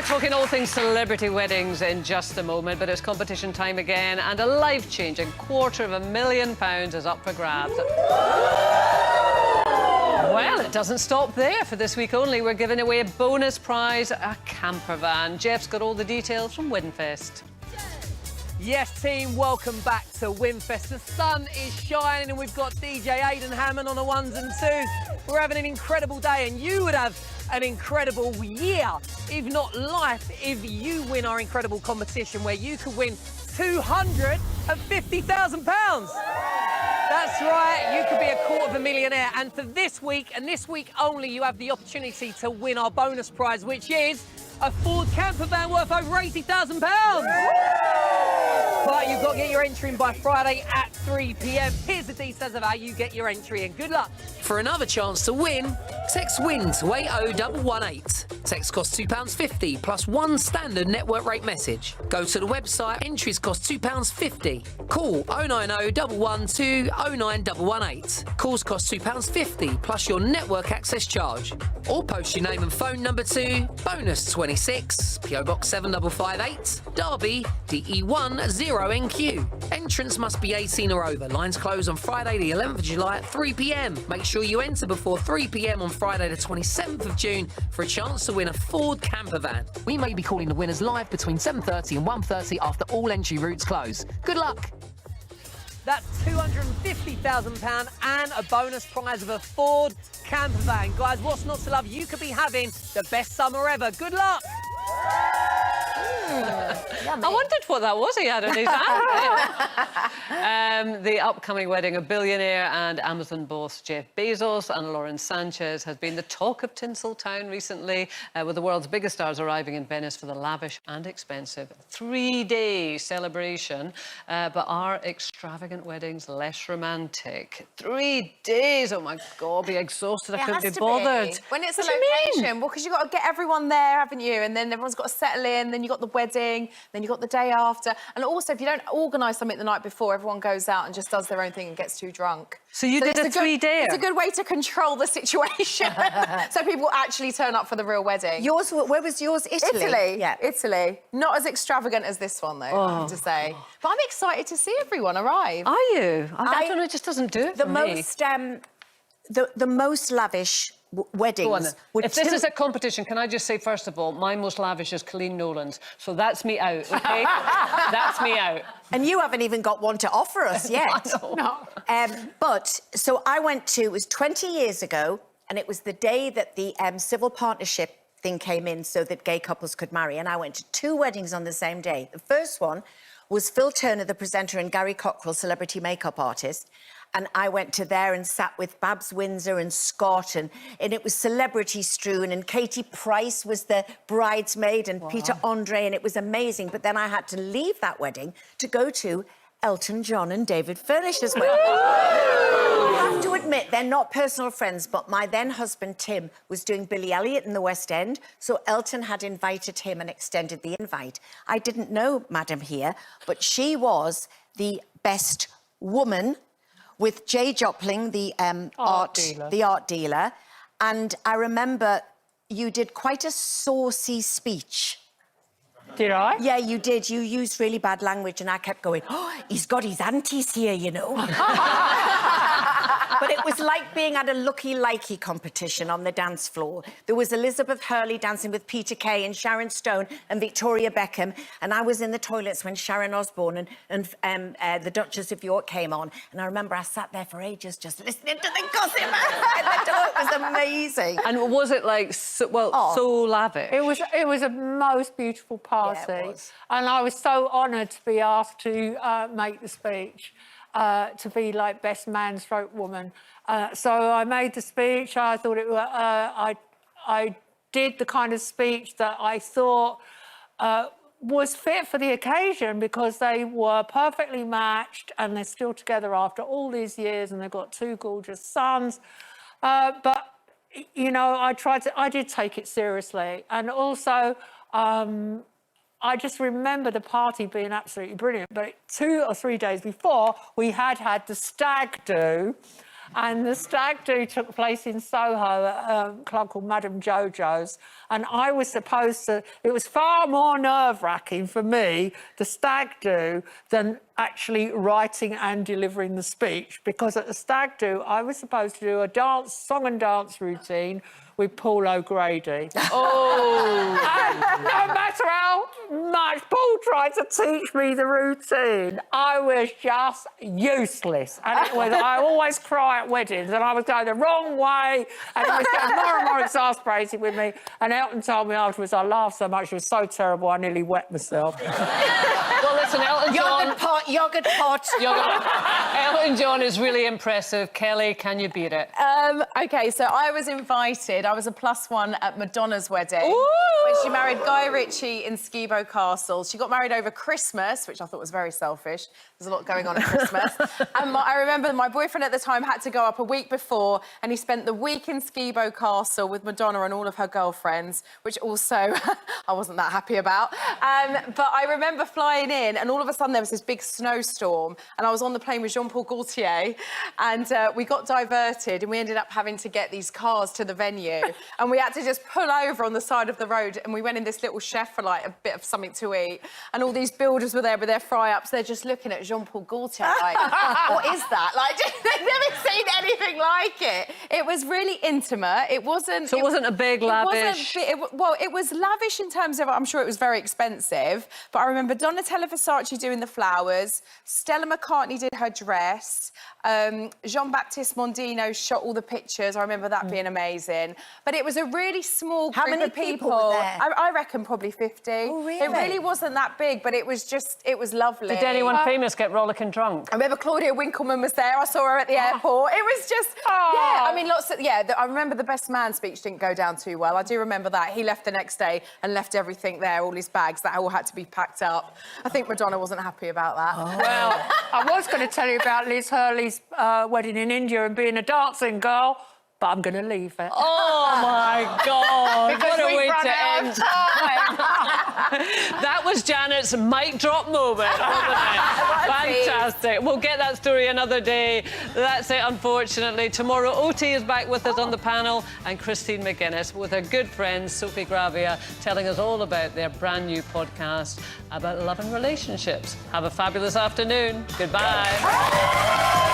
talking all things celebrity weddings in just a moment, but it's competition time again, and a life-changing £250,000 is up for grabs. Well, it doesn't stop there. For this week only, we're giving away a bonus prize, a camper van. Jeff's got all the details from Winfest. Yes, team, welcome back to Winfest. The sun is shining and we've got DJ Aidan Hammond on the ones and twos. We're having an incredible day, and you would have an incredible year, if not life, if you win our incredible competition where you could win £250,000. That's right, you could be a quarter of a millionaire. And for this week, and this week only, you have the opportunity to win our bonus prize, which is a Ford camper van worth over £80,000. But you've got to get your entry in by Friday at 3 p.m. Here's the details of how you get your entry in. Good luck. For another chance to win, text WIN to 80118. Text costs £2.50 plus one standard network rate message. Go to the website, entries cost £2.50. Call 090 112 09118. Calls cost £2.50 plus your network access charge. Or post your name and phone number to bonus 26, PO Box 7558, Derby, DE10NQ. Entrance must be 18 or over. Lines close on Friday the 11th of July at 3 p.m. Make sure you enter before 3 p.m. on Friday the 27th of June for a chance to win a Ford camper van. We may be calling the winners live between 7:30 and 1:30 after all entry routes close. Good luck! That's £250,000 and a bonus prize of a Ford camper van. Guys, what's not to love? You could be having the best summer ever. Good luck. I wondered what that was he had in his hand. The upcoming wedding of billionaire and Amazon boss Jeff Bezos and Lauren Sanchez has been the talk of Tinseltown recently, with the world's biggest stars arriving in Venice for the lavish and expensive 3-day celebration. But are extravagant weddings less romantic? 3 days, oh my God, be exhausted, I couldn't be bothered. When it's What a do you mean? location, well, because you've got to get everyone there, haven't you? And then everyone's got to settle in, then you've got the wedding, then you've got the day after. And also, if you don't organise something the night before, everyone goes out and just does their own thing and gets too drunk. So you did a 3-day? It's a good way to control the situation. So people actually turn up for the real wedding. Yours, where was yours? Italy? Italy. Yeah. Italy. Not as extravagant as this one, though, I have to say. But I'm excited to see everyone arrive. Are you? I don't know, it just doesn't do it for me. The most lavish weddings. If this is a competition, can I just say, first of all, my most lavish is Colleen Nolan's. So that's me out, OK? That's me out. And you haven't even got one to offer us yet. No. But, so I went to, it was 20 years ago, and it was the day that the civil partnership thing came in so that gay couples could marry, and I went to 2 weddings on the same day. The first one was Phil Turner, the presenter, and Gary Cockrell, celebrity makeup artist. And I went to there and sat with Babs Windsor and Scott, and it was celebrity strewn, and Katie Price was the bridesmaid, and Peter Andre, and it was amazing. But then I had to leave that wedding to go to Elton John and David Furnish's wedding. I have to admit, they're not personal friends, but my then husband, Tim, was doing Billy Elliot in the West End, so Elton had invited him and extended the invite. I didn't know Madam here, but she was the best woman with Jay Jopling, the art dealer. And I remember you did quite a saucy speech. Did I? Yeah, you did. You used really bad language, and I kept going, oh, he's got his aunties here, you know. But it was like being at a looky-likey competition on the dance floor. There was Elizabeth Hurley dancing with Peter Kay and Sharon Stone and Victoria Beckham, and I was in the toilets when Sharon Osbourne and the Duchess of York came on, and I remember I sat there for ages just listening to the gossip outside the door. It was amazing. And was it like, so lavish? It was a most beautiful party. Yeah, it was. And I was so honoured to be asked to make the speech. To be like best man stroke woman. So I made the speech. I thought it was, I did the kind of speech that I thought was fit for the occasion, because they were perfectly matched and they're still together after all these years, and they've got 2 gorgeous sons. But, you know, I did take it seriously. And also, I just remember the party being absolutely brilliant. But 2 or 3 days before, we had the stag do. And the stag do took place in Soho at a club called Madame Jojo's. And I was supposed to... It was far more nerve-wracking for me, the stag do, than actually writing and delivering the speech. Because at the stag do, I was supposed to do a song and dance routine with Paul O'Grady. Oh! And no matter how much Paul tried to teach me the routine, I was just useless. And I always cry at weddings, and I was going the wrong way, and it was getting more and more exasperated with me. And Elton told me afterwards, I laughed so much, it was so terrible, I nearly wet myself. Well, listen, Elton John... Yogurt pot. Elton John is really impressive. Kelly, can you beat it? OK, so I was invited. I was a +1 at Madonna's wedding. Ooh! When she married Guy Ritchie in Skibo Castle. She got married over Christmas, which I thought was very selfish. There's a lot going on at Christmas. And I remember my boyfriend at the time had to go up a week before, and he spent the week in Skibo Castle with Madonna and all of her girlfriends, which also I wasn't that happy about. But I remember flying in, and all of a sudden there was this big snowstorm, and I was on the plane with Jean-Paul Gaultier, and we got diverted, and we ended up having to get these cars to the venue, and we had to just pull over on the side of the road, and we went in this little chef for like a bit of something to eat, and all these builders were there with their fry-ups. They're just looking at Jean-Paul Gaultier like, what is that? Like, they've never seen anything like it. It was really intimate. It wasn't... So it wasn't a big, lavish... Well, it was lavish in terms of, I'm sure it was very expensive, but I remember Donatella Versace doing the flowers, Stella McCartney did her dress, Jean-Baptiste Mondino shot all the pictures. I remember that being amazing. But it was a really small group How many of people. were there? I reckon probably 50. Oh, really? It really wasn't that big, but it was lovely. Did anyone famous get rollicking drunk? I remember Claudia Winkleman was there. I saw her at the airport. It was just, yeah, I mean, I remember the best man speech didn't go down too well. I do remember that. He left the next day and left everything there, all his bags, that all had to be packed up. I think Madonna wasn't happy about that. Oh. Well, I was going to tell you about Liz Hurley's wedding in India and being a dancing girl, but I'm going to leave it. Oh, my God. Because what a we've way run to out of end. time. That was Janet's mic drop moment, wasn't it? Fantastic. We'll get that story another day. That's it, unfortunately. Tomorrow, OT is back with us on the panel, and Christine McGuinness with her good friend Sophie Gravia telling us all about their brand new podcast about love and relationships. Have a fabulous afternoon. Goodbye.